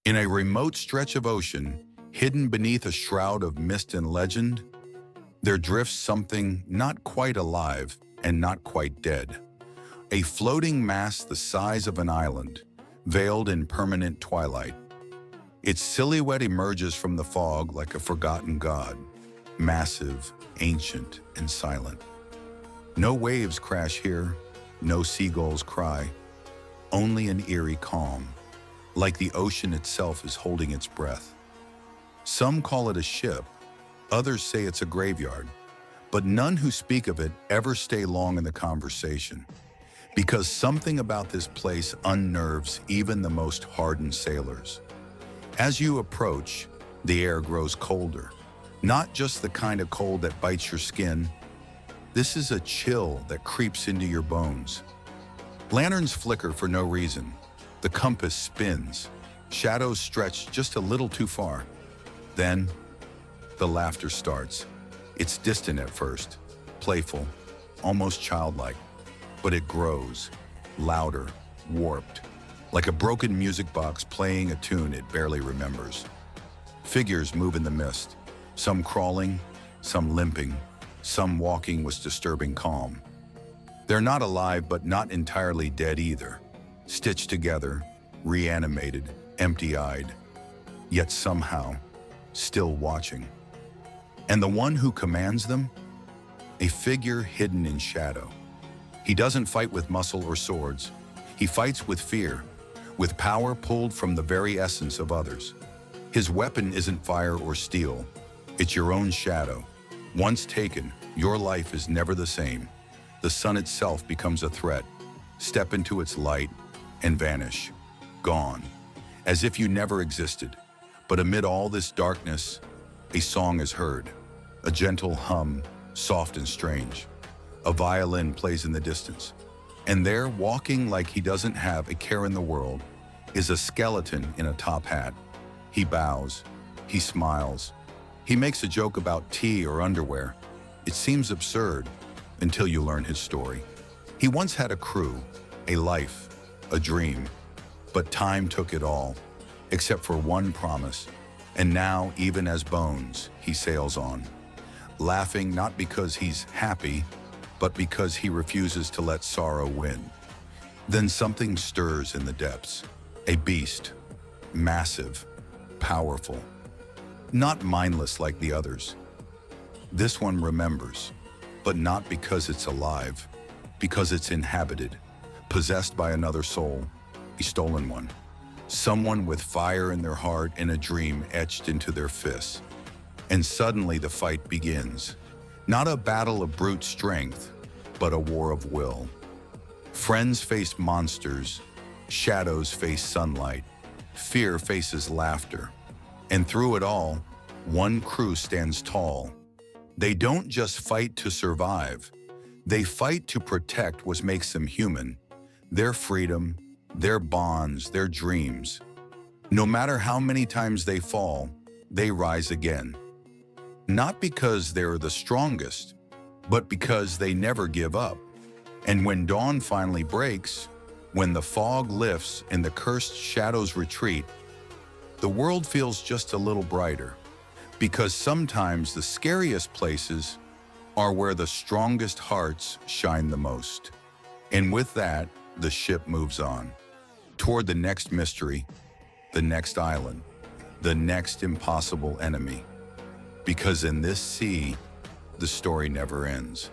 In a remote stretch of ocean, hidden beneath a shroud of mist and legend, there drifts something not quite alive and not quite dead. A floating mass the size of an island, veiled in permanent twilight. Its silhouette emerges from the fog like a forgotten god, massive, ancient, and silent. No waves crash here, no seagulls cry, only an eerie calm, like the ocean itself is holding its breath. Some call it a ship, others say it's a graveyard, but none who speak of it ever stay long in the conversation, because something about this place unnerves even the most hardened sailors. As you approach, the air grows colder, not just the kind of cold that bites your skin. This is a chill that creeps into your bones. Lanterns flicker for no reason. The compass spins. Shadows stretch just a little too far. Then, the laughter starts. It's distant at first, playful, almost childlike, but it grows, louder, warped, like a broken music box playing a tune it barely remembers. Figures move in the mist, some crawling, some limping, some walking with disturbing calm. They're not alive, but not entirely dead either, stitched together, reanimated, empty-eyed, yet somehow still watching. And the one who commands them? A figure hidden in shadow. He doesn't fight with muscle or swords. He fights with fear, with power pulled from the very essence of others. His weapon isn't fire or steel. It's your own shadow. Once taken, your life is never the same. The sun itself becomes a threat. Step into its light and vanish. Gone. As if you never existed. But amid all this darkness, a song is heard. A gentle hum, soft and strange. A violin plays in the distance. And there, walking like he doesn't have a care in the world, is a skeleton in a top hat. He bows. He smiles. He makes a joke about tea or underwear. It seems absurd until you learn his story. He once had a crew, a life, a dream. But time took it all, except for one promise. And now, even as bones, he sails on, laughing not because he's happy, but because he refuses to let sorrow win. Then something stirs in the depths. A beast, massive, powerful, not mindless like the others. This one remembers, but not because it's alive, because it's inhabited, possessed by another soul, a stolen one. Someone with fire in their heart and a dream etched into their fists. And suddenly the fight begins. Not a battle of brute strength, but a war of will. Friends face monsters, shadows face sunlight, fear faces laughter. And through it all, one crew stands tall. They don't just fight to survive. They fight to protect what makes them human, their freedom, their bonds, their dreams. No matter how many times they fall, they rise again. Not because they're the strongest, but because they never give up. And when dawn finally breaks, when the fog lifts and the cursed shadows retreat, the world feels just a little brighter. Because sometimes the scariest places are where the strongest hearts shine the most. And with that, the ship moves on, toward the next mystery, the next island, the next impossible enemy. Because in this sea, the story never ends.